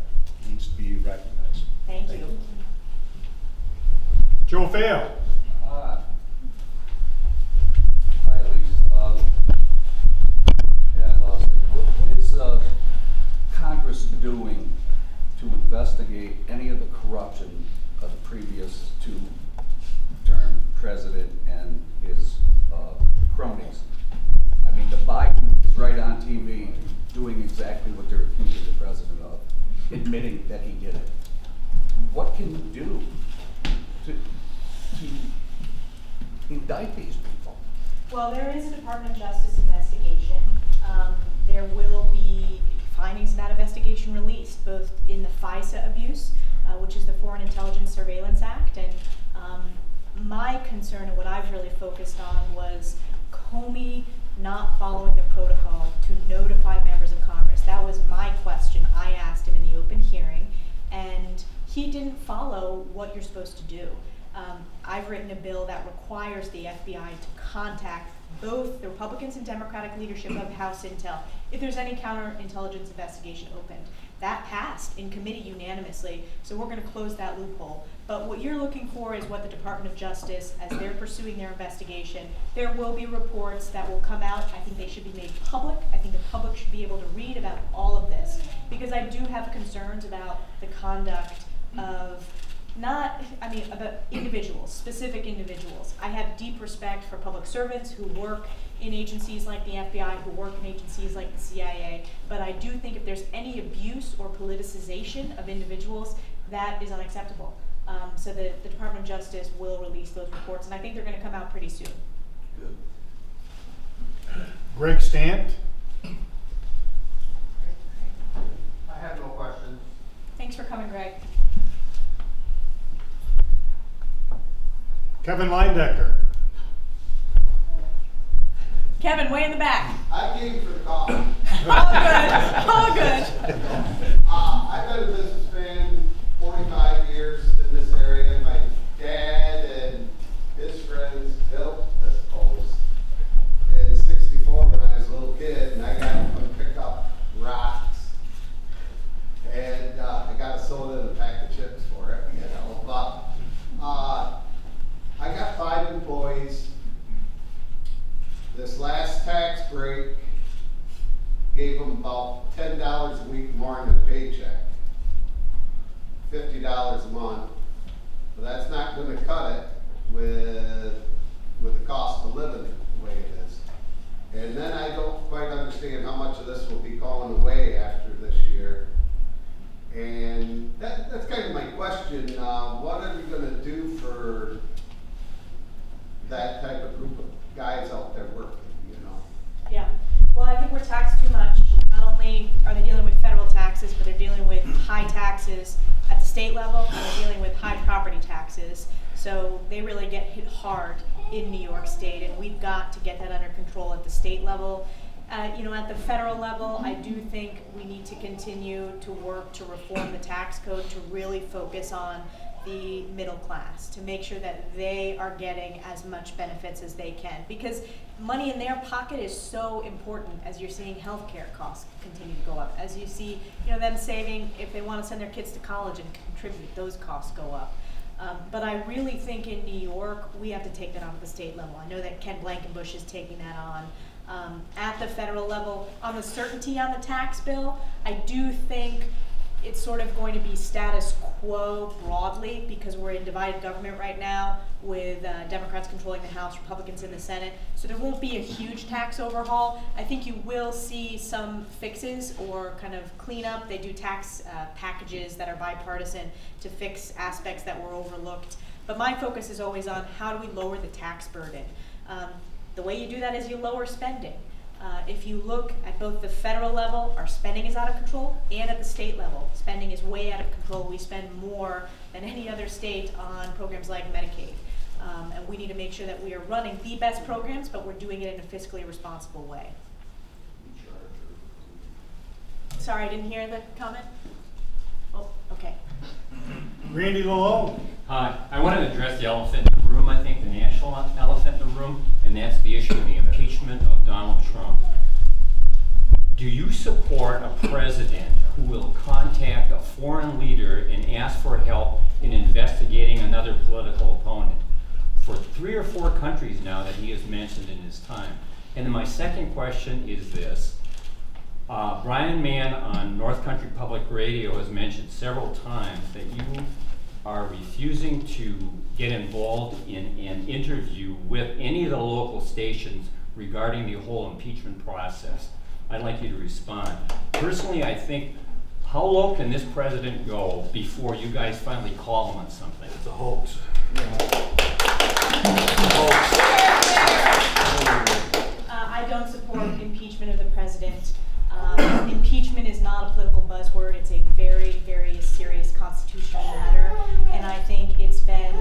needs to be recognized. Thank you. Joe Fail. Hi, Elise. What is Congress doing to investigate any of the corruption of the previous two-term president and his cronies? I mean, the Biden is right on TV doing exactly what they're accusing the president of, admitting that he did it. What can you do to indict these people? Well, there is a Department of Justice investigation. There will be findings of that investigation released, both in the FISA abuse, which is the Foreign Intelligence Surveillance Act, and my concern and what I've really focused on was Comey not following the protocol to notify members of Congress. That was my question. I asked him in the open hearing, and he didn't follow what you're supposed to do. I've written a bill that requires the FBI to contact both the Republicans and Democratic leadership of House Intel if there's any counterintelligence investigation opened. That passed in committee unanimously, so we're going to close that loophole. But what you're looking for is what the Department of Justice, as they're pursuing their investigation, there will be reports that will come out. I think they should be made public. I think the public should be able to read about all of this, because I do have concerns about the conduct of about individuals, specific individuals. I have deep respect for public servants who work in agencies like the FBI, who work in agencies like the CIA, but I do think if there's any abuse or politicization of individuals, that is unacceptable. So the Department of Justice will release those reports, and I think they're going to come out pretty soon. Good. Greg Stant. I have no questions. Thanks for coming, Greg. Kevin Leindecker. Kevin, way in the back. I came for the coffee. All good. I've been a businessman 45 years in this area. My dad and his friends built this post in '64 when I was a little kid, and I got to come pick up rocks. And I got a soda and a pack of chips for it, But I got 5 employees. This last tax break gave them about $10 a week more in $50 a month, but that's not gonna cut it with the cost of living the way it is. And then I don't quite understand how much of this will be going away after this year. And that's kind of my question. What are we gonna do for that type of group of guys out there working, you know? Yeah, well, I think we're taxed too much. Not only are they dealing with federal taxes, but they're dealing with high taxes at the state level, and they're dealing with high property taxes. So they really get hit hard in New York State, and we've got to get that under control at the state level. You know, at the federal level, I do think we need to continue to work to reform the tax code to really focus on the middle class, to make sure that they are getting as much benefits as they can, because money in their pocket is so important as you're seeing healthcare costs continue to go up, as you see, you know, them saving if they want to send their kids to college and contribute, those costs go up. But I really think in New York, we have to take that on at the state level. I know that Ken Blankenbush is taking that on. At the federal level, on the certainty on the tax bill, I do think it's sort of going to be status quo broadly, because we're in divided government right now with Democrats controlling the House, Republicans in the Senate. So there won't be a huge tax overhaul. I think you will see some fixes or kind of cleanup. They do tax packages that are bipartisan to fix aspects that were overlooked. But my focus is always on how do we lower the tax burden. The way you do that is you lower spending. If you look at both the federal level, our spending is out of control, and at the state level, spending is way out of control. We spend more than any other state on programs like Medicaid. And we need to make sure that we are running the best programs, but we're doing it in a fiscally responsible way. Sorry, I didn't hear the comment. Oh, okay. Randy Lowville. Hi, I want to address the elephant in the room, I think, the national elephant in the room, and that's the issue of the impeachment of Donald Trump. Do you support a president who will contact a foreign leader and ask for help in investigating another political opponent? For 3 or 4 countries now that he has mentioned in his time. And then my second question is this. Brian Mann on North Country Public Radio has mentioned several times that you are refusing to get involved in an interview with any of the local stations regarding the whole impeachment process. I'd like you to respond. Personally, I think, how low can this president go before you guys finally call him on something? It's a hoax. I don't support impeachment of the president. Impeachment is not a political buzzword. It's a very, very serious constitutional matter, and I think it's been,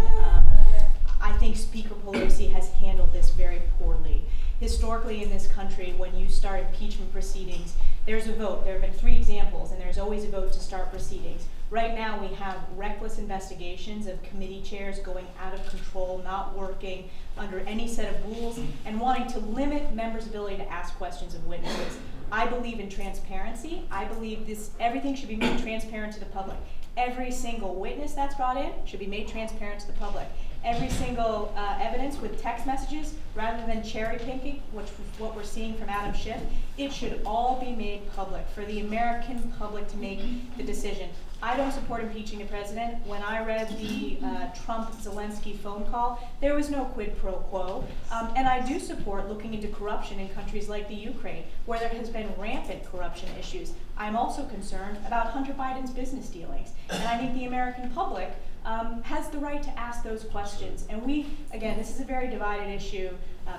I think Speaker Pelosi has handled this very poorly. Historically in this country, when you start impeachment proceedings, there's a vote. There have been 3 examples, and there's always a vote to start proceedings. Right now we have reckless investigations of committee chairs going out of control, not working under any set of rules, and wanting to limit members' ability to ask questions of witnesses. I believe in transparency. I believe everything should be made transparent to the public. Every single witness that's brought in should be made transparent to the public. Every single evidence with text messages, rather than cherry picking, which is what we're seeing from Adam Schiff, it should all be made public for the American public to make the decision. I don't support impeaching a president. When I read the Trump-Zelensky phone call, there was no quid pro quo. And I do support looking into corruption in countries like the Ukraine, where there has been rampant corruption issues. I'm also concerned about Hunter Biden's business dealings. And I think the American public has the right to ask those questions. And we, again, this is a very divided issue.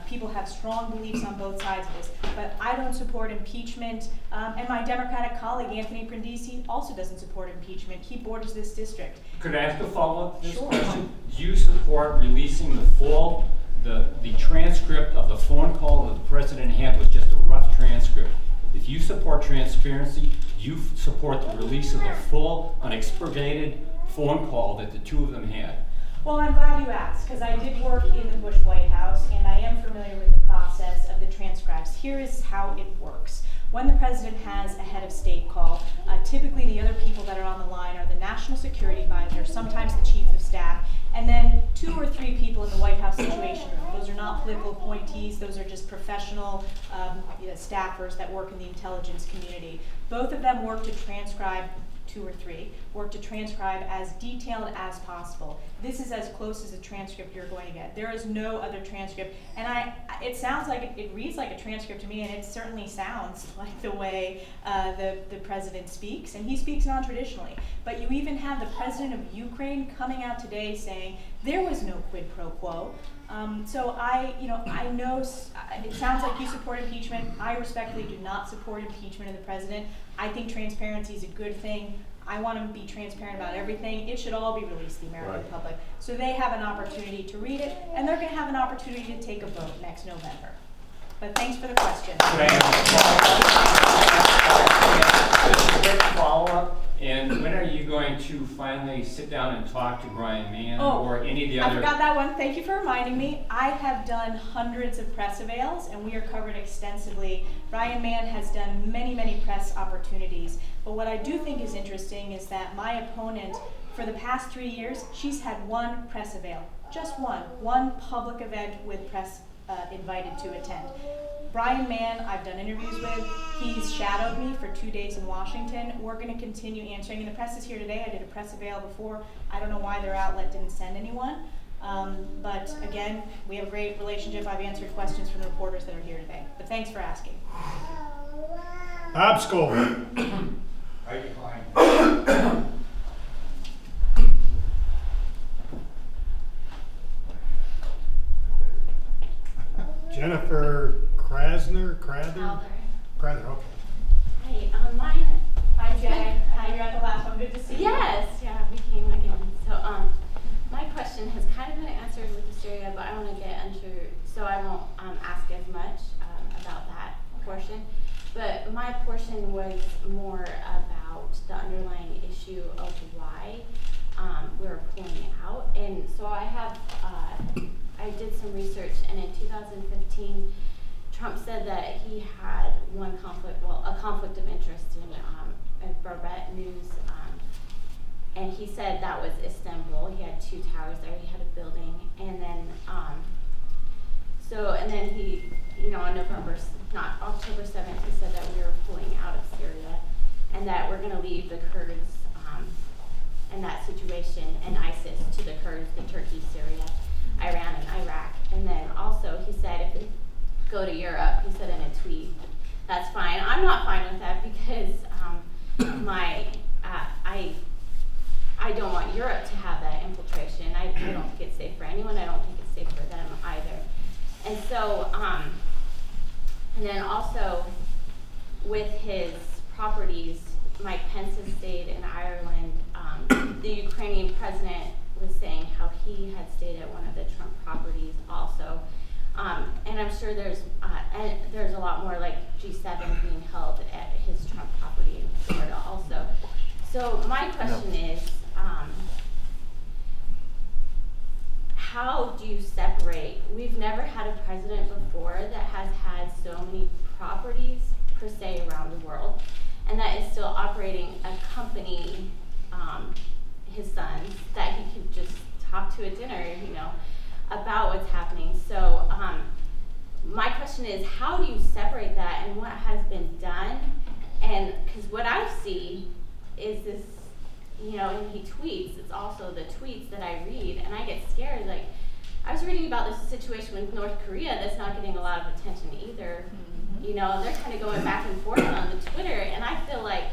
People have strong beliefs on both sides of this, but I don't support impeachment. And my Democratic colleague, Anthony Brindisi, also doesn't support impeachment. He borders this district. Could I ask a follow-up to this Sure. question? Do you support releasing the transcript of the phone call that the president had was just a rough transcript? If you support transparency, you support the release of the full, unexpurgated phone call that the 2 of them had. Well, I'm glad you asked, because I did work in the Bush White House, and I am familiar with the process of the transcribes. Here is how it works. When the president has a head of state call, typically the other people that are on the line are the national security advisor, sometimes the chief of staff, and then 2 or 3 people in the White House Situation Room. Those are not political appointees, those are just professional staffers that work in the intelligence community. Both of them work to transcribe 2 or 3, worked to transcribe as detailed as possible. This is as close as a transcript you're going to get. There is no other transcript, and it sounds like, it reads like a transcript to me, and it certainly sounds like the way the president speaks, and he speaks non-traditionally. But you even have the president of Ukraine coming out today saying there was no quid pro quo. So I know it sounds like you support impeachment. I respectfully do not support impeachment of the president. I think transparency is a good thing. I want to be transparent about everything. It should all be released to the American public. So they have an opportunity to read it, and they're going to have an opportunity to take a vote next November. But thanks for the question. Quick follow-up. And when are you going to finally sit down and talk to Brian Mann or any of the other? I forgot that one. Thank you for reminding me. I have done hundreds of press avails, and we are covered extensively. Brian Mann has done many, many press opportunities. But what I do think is interesting is that my opponent, for the past 3 years, she's had one press avail. Just one public event with press invited to attend. Brian Mann, I've done interviews with. He's shadowed me for 2 days in Washington. We're going to continue answering. And the press is here today. I did a press avail before. I don't know why their outlet didn't send anyone. But again, we have a great relationship. I've answered questions from the reporters that are here today. But thanks for asking. Bob Skoll. I decline. Jennifer Krasner, okay. Hey, mine. Hi, Jay. Hi, you're at the last one. Good to see you. Yes, yeah, we came again. So, my question has kind of been answered with hysteria, but I want to get into, so I won't ask as much about that portion. But my portion was more about the underlying issue of why we're pulling it out. And so I have, I did some research, and in 2015, Trump said that he had a conflict of interest in Burbet News, and he said that was Istanbul. He had 2 towers there. He had a building, and then and then he, on October 7th, he said that we were pulling out of Syria, and that we're going to leave the Kurds and that situation and ISIS to the Kurds, the Turkey, Syria, Iran, and Iraq. And then also he said if we go to Europe, he said in a tweet, that's fine. I'm not fine with that because I don't want Europe to have that infiltration. I don't think it's safe for anyone. I don't think it's safe for them either. And so, and then also with his properties, Mike Pence has stayed in Ireland. The Ukrainian president was saying how he had stayed at one of the Trump properties also. And I'm sure there's a lot more like G7 being held at his Trump property in Florida also. So my question is, how do you separate? We've never had a president before that has had so many properties per se around the world, and that is still operating a company, his sons, that he could just talk to at dinner, about what's happening. So my question is, how do you separate that and what has been done? And because what I see is this, and he tweets, it's also the tweets that I read, and I get scared. Like, I was reading about this situation with North Korea that's not getting a lot of attention either. They're kind of going back and forth on the Twitter, and I feel like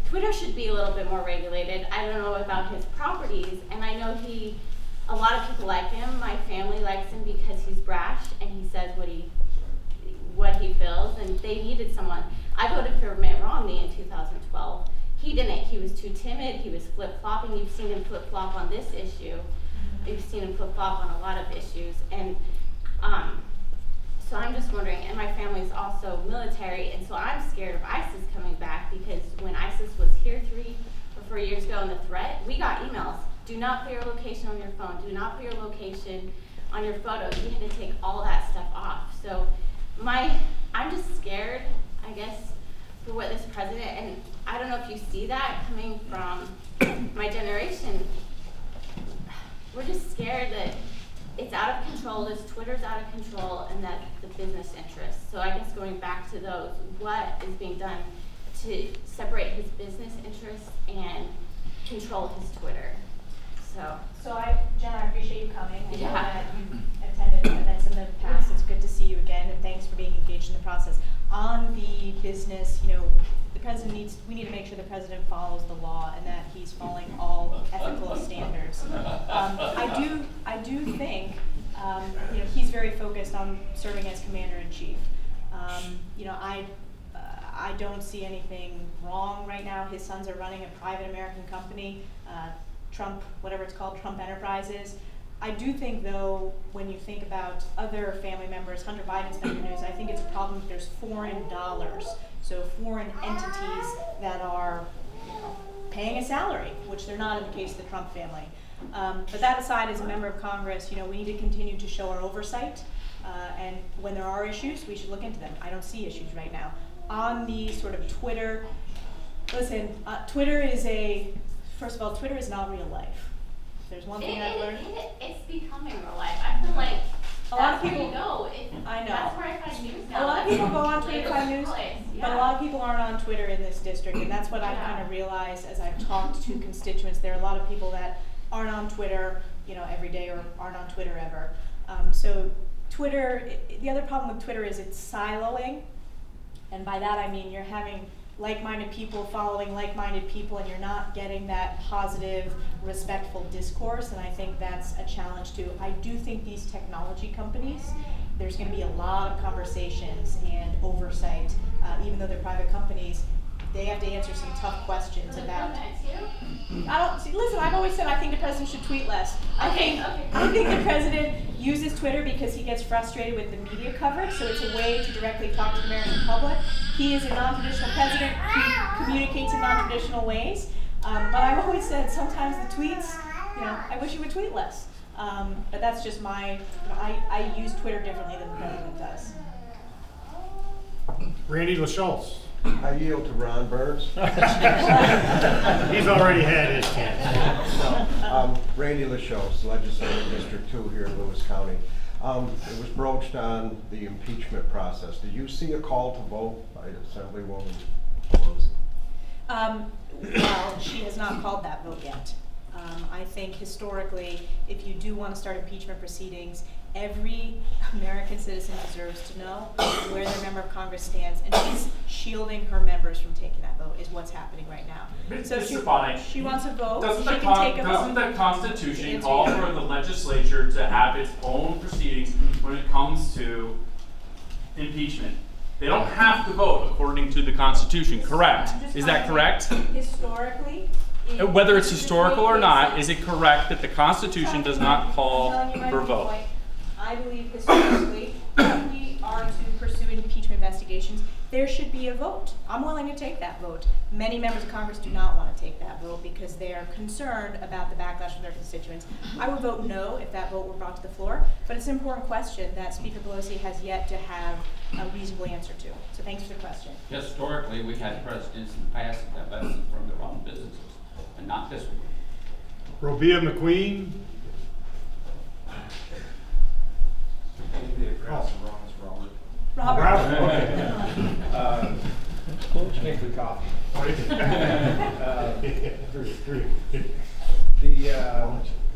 Twitter should be a little bit more regulated. I don't know about his properties, and I know a lot of people like him. My family likes him because he's brash and he says what he feels, and they needed someone. I voted for Mitt Romney in 2012. He didn't. He was too timid. He was flip-flopping. You've seen him flip-flop on this issue. You've seen him flip-flop on a lot of issues. And so I'm just wondering, and my family's also military, and so I'm scared of ISIS coming back, because when ISIS was here 3 or 4 years ago and the threat, we got emails. Do not put your location on your phone. Do not put your location on your photos. We had to take all that stuff off. So I'm just scared, I guess, for what this president, and I don't know if you see that coming from my generation. We're just scared that it's out of control, this Twitter's out of control, and that the business interests. So I guess going back to those, what is being done to separate his business interests and control his Twitter. So Jen, I appreciate you coming. I know Yeah. that you've attended events in the past. It's good to see you again, and thanks for being engaged in the process. On the business, the president we need to make sure the president follows the law and that he's following all ethical standards. I do think, he's very focused on serving as commander-in-chief. I don't see anything wrong right now. His sons are running a private American company, Trump, whatever it's called, Trump Enterprises. I do think, though, when you think about other family members, Hunter Biden's been in the news, I think it's a problem if there's foreign dollars, so foreign entities that are paying a salary, which they're not in the case of the Trump family. But that aside, as a member of Congress, we need to continue to show our oversight, and when there are issues, we should look into them. I don't see issues right now. On the sort of Twitter, listen, Twitter is first of all, Twitter is not real life. There's one thing I've learned. It's becoming real life. I feel like a lot of that's people where you go. I know. That's where I find news now. A lot of people go on Twitter to find news, but a lot of people aren't on Twitter in this district, and that's what I've kind of realized as I've talked to constituents. There are a lot of people that aren't on Twitter, every day, or aren't on Twitter ever. So Twitter, the other problem with Twitter is it's siloing, and by that I mean you're having like-minded people following like-minded people, and you're not getting that positive, respectful discourse, and I think that's a challenge too. I do think these technology companies, there's going to be a lot of conversations and oversight, even though they're private companies. They have to answer some tough questions about. Listen, I've always said I think the president should tweet less. I think the president uses Twitter because he gets frustrated with the media coverage, so it's a way to directly talk to the American public. He is a non-traditional president who communicates in non-traditional ways. But I've always said sometimes the tweets, I wish he would tweet less. But that's just I use Twitter differently than the president does. Randy LaSchultz. I yield to Ron Burns. He's already had his chance. Randy LaSchultz, Legislative District 2 here in Lewis County. It was broached on the impeachment process. Did you see a call to vote by Assemblywoman Pelosi? Well, she has not called that vote yet. I think historically, if you do want to start impeachment proceedings, every American citizen deserves to know where their member of Congress stands, and she's shielding her members from taking that vote is what's happening right now. So if she wants a vote, she can take a vote. Doesn't the Constitution call for the legislature to have its own proceedings when it comes to impeachment? They don't have to vote according to the Constitution, correct? Is that correct? Historically, whether it's historical or not, is it correct that the Constitution does not call for a vote? I believe historically, if we are to pursue impeachment investigations, there should be a vote. I'm willing to take that vote. Many members of Congress do not want to take that vote because they are concerned about the backlash from their constituents. I would vote no if that vote were brought to the floor, but it's an important question that Speaker Pelosi has yet to have a reasonable answer to. So thanks for the question. Historically, we've had presidents in the past that divested from their own businesses, and not this one. Robia McQueen. Robert. Okay. Thanks for the coffee. I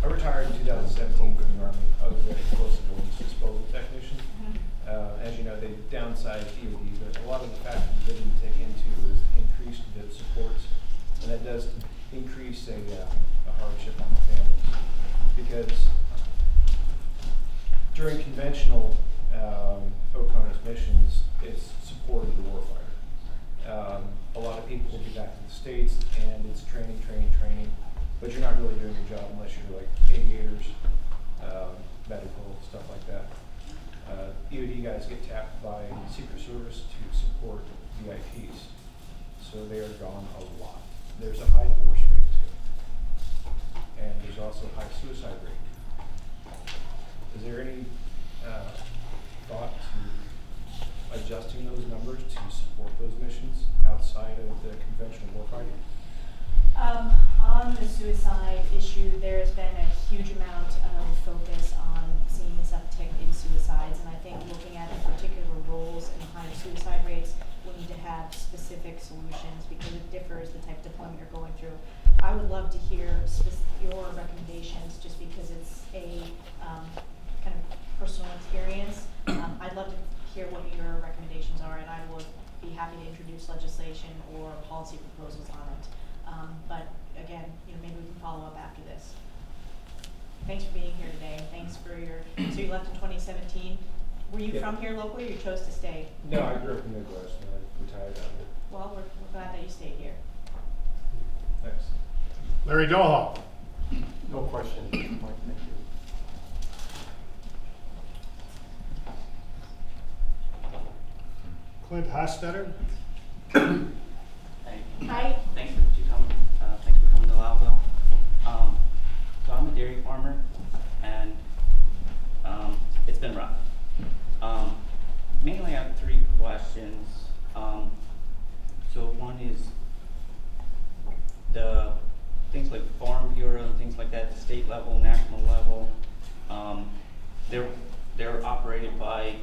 retired in 2017 from the Army. I was an explosive ordnance disposal technician. As you know, they downsized EOD, but a lot of the factors they didn't take into is increased bid supports, and that does increase a hardship on the families because during conventional OCONUS missions, it's support of the warfighter. A lot of people will be back to the States, and it's training, but you're not really doing your job unless you're like aviators, medical, stuff like that. EOD guys get tapped by the Secret Service to support VIPs, so they are gone a lot. There's a high divorce rate too, and there's also a high suicide rate. Is there any thought to adjusting those numbers to support those missions outside of the conventional warfighting? On the suicide issue, there has been a huge amount of focus on seeing this uptick in suicides, and I think looking at in particular roles and high suicide rates, we need to have specific solutions recommendations just because it's a kind of personal experience. I'd love to hear what your recommendations are, and I would be happy to introduce legislation or policy proposals on it. But again, maybe we can follow up after this. Thanks for being here today. Thanks for so you left in 2017. Were you from here locally, or you chose to stay? No, I grew up in the Midwest and I retired out here. Well, we're glad that you stayed here. Thanks. Larry Dohall. No question. Thank you. Clint Hostetter. Hi. Thanks for coming to Lowville. So I'm a dairy farmer, and it's been rough. Mainly I have 3 questions. So one is the things like Farm Bureau and things like that, the state level, national level. They're operated by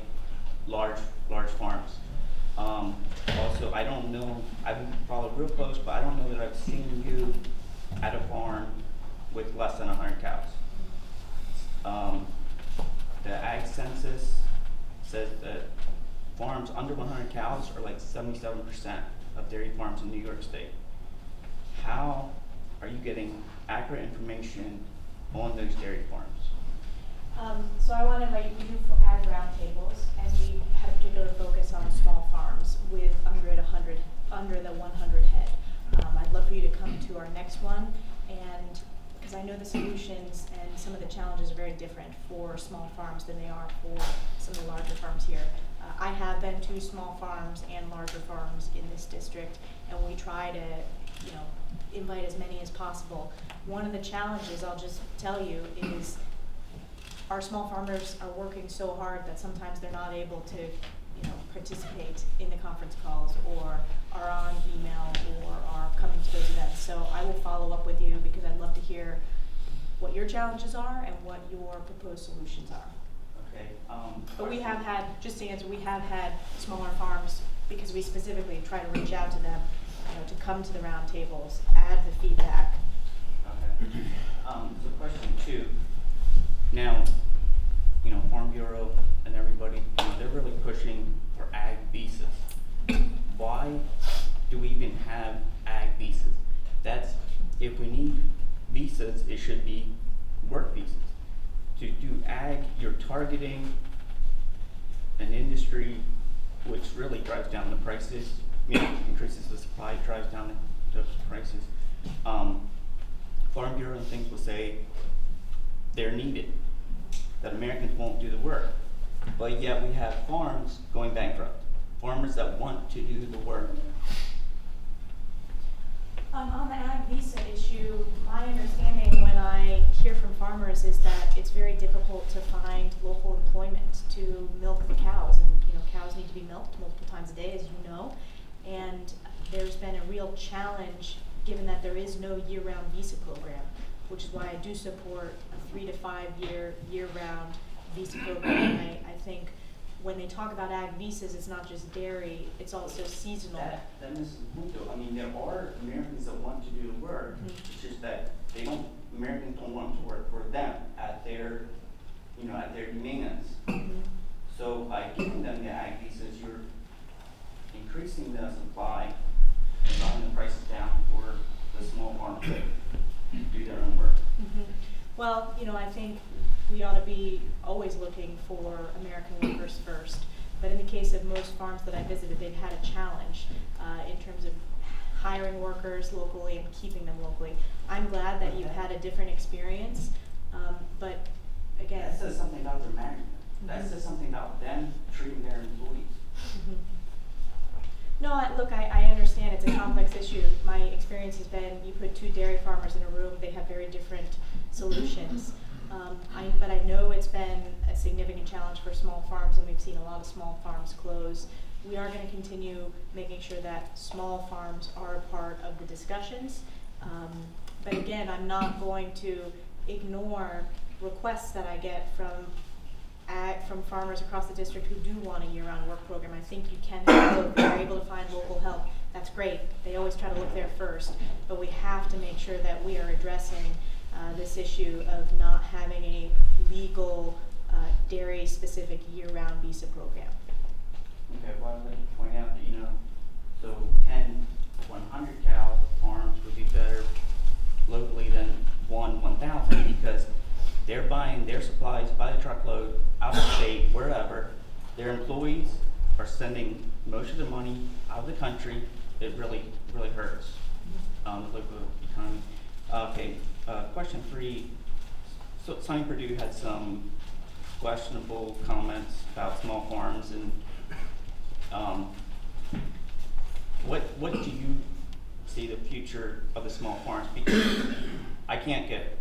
large farms. Also, I don't know, I've followed real close, but I don't know that I've seen you at a farm with less than 100 cows. The ag census says that farms under 100 cows are like 77% of dairy farms in New York State. How are you getting accurate information on those dairy farms? So I want to invite you, we do ag roundtables, and we had a particular focus on small farms with under the 100 head. I'd love for you to come to our next one, and because I know the solutions and some of the challenges are very different for small farms than they are for some of the larger farms here. I have been to small farms and larger farms in this district, and we try to, invite as many as possible. One of the challenges, I'll just tell you, is our small farmers are working so hard that sometimes they're not able to, participate in the conference calls, or are on email, or are coming to those events. So I will follow up with you because I'd love to hear what your challenges are and what your proposed solutions are. Okay. But we have had, just to answer, we have had smaller farms because we specifically try to reach out to them, to come to the roundtables, add the feedback. Okay. So question 2. Now, Farm Bureau and everybody, they're really pushing for ag visas. Why do we even have ag visas? If we need visas, it should be work visas. To do ag, you're targeting an industry which really drives down the prices, increases the supply, drives down the prices. Farm Bureau and things will say they're needed, that Americans won't do the work. But yet we have farms going bankrupt, farmers that want to do the work. On the ag visa issue, my understanding when I hear from farmers is that it's very difficult to find local employment to milk the cows, and cows need to be milked multiple times a day, as you know, and there's been a real challenge given that there is no year-round visa program, which is why I do support a 3 to 5 year-round visa program. I think when they talk about ag visas, it's not just dairy, it's also seasonal. That misses the point though. I mean, there are Americans that want to do the work, it's just that Americans don't want to work for them at their demands. So by giving them the ag visas, you're increasing the supply and driving the prices down for the small farmers that do their own work. Well, I think we ought to be always looking for American workers first. But in the case of most farms that I visited, they've had a challenge in terms of hiring workers locally and keeping them locally. I'm glad that you've had a different experience, but again. That says something about their management. That says something about them treating their employees. No, look, I understand it's a complex issue. My experience has been you put 2 dairy farmers in a room, they have very different solutions. But I know it's been a significant challenge for small farms, and we've seen a lot of small farms close. We are going to continue making sure that small farms are a part of the discussions. But again, I'm not going to ignore requests that I get from farmers across the district who do want a year-round work program. I think you can have both. They're able to find local help. That's great. They always try to look there first. But we have to make sure that we are addressing this issue of not having a legal dairy-specific year-round visa program. Okay, well, I'd like to point out that, so 10 100 cow farms would be better locally than 1,000 because they're buying their supplies by the truckload out of state, wherever. Their employees are sending most of the money out of the country. It really, really hurts the local economy. Okay, question 3. So Sonny Perdue had some questionable comments about small farms, and what do you see the future of the small farms? Because I can't get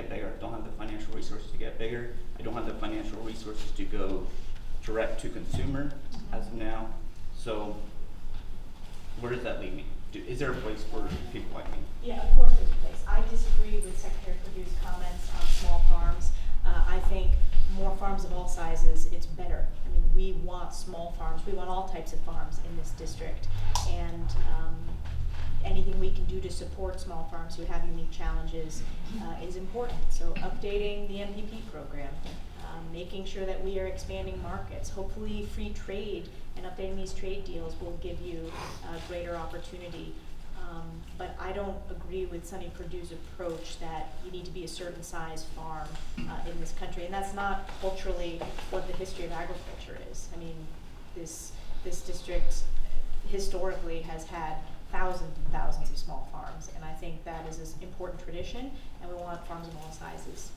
bigger. I don't have the financial resources to get bigger. I don't have the financial resources to go direct to consumer as of now. So where does that leave me? Is there a place for people like me? Yeah, of course there's a place. I disagree with Secretary Perdue's comments on small farms. I think more farms of all sizes, it's better. I mean, we want small farms. We want all types of farms in this district. And anything we can do to support small farms who have unique challenges is important. So updating the MPP program, making sure that we are expanding markets, hopefully free trade and updating these trade deals will give you greater opportunity. But I don't agree with Sonny Perdue's approach that you need to be a certain size farm in this country. And that's not culturally what the history of agriculture is. I mean, this district historically has had thousands and thousands of small farms, and I think that is an important tradition, and we want farms of all sizes.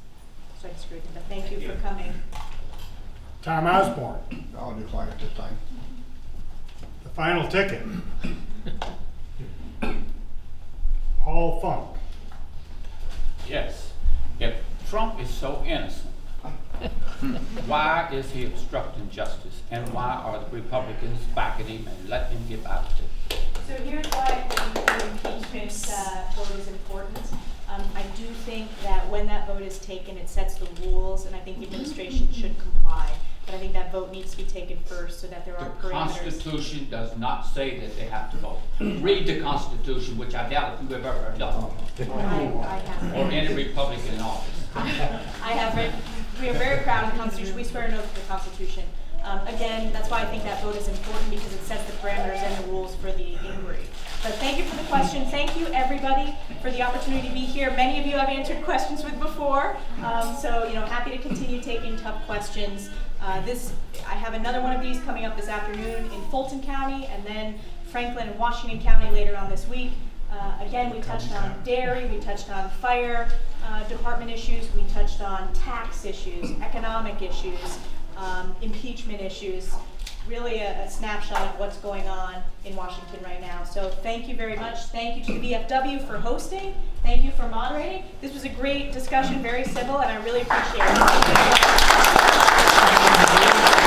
So I disagree with him, but thank you for coming. Tom Osborne. I'll decline at this time. The final ticket. Paul Funk. Yes. If Trump is so innocent, why is he obstructing justice? And why are the Republicans backing him and letting him get out of it? So here's why the impeachment vote is important. I do think that when that vote is taken, it sets the rules, and I think the administration should comply. But I think that vote needs to be taken first so that there are The parameters. Constitution does not say that they have to vote. Read the Constitution, which I doubt if you've ever done. I haven't. Or any Republican in office. I have read. We are very proud of the Constitution. We swear an oath to the Constitution. Again, that's why I think that vote is important, because it sets the parameters and the rules for the inquiry. But thank you for the question. Thank you, everybody, for the opportunity to be here. Many of you I've answered questions with before, so happy to continue taking tough questions. I have another one of these coming up this afternoon in Fulton County, and then Franklin and Washington County later on this week. Again, we touched on dairy, we touched on fire department issues, we touched on tax issues, economic issues, impeachment issues, really a snapshot of what's going on in Washington right now. So thank you very much. Thank you to the VFW for hosting. Thank you for moderating. This was a great discussion, very civil, and I really appreciate it.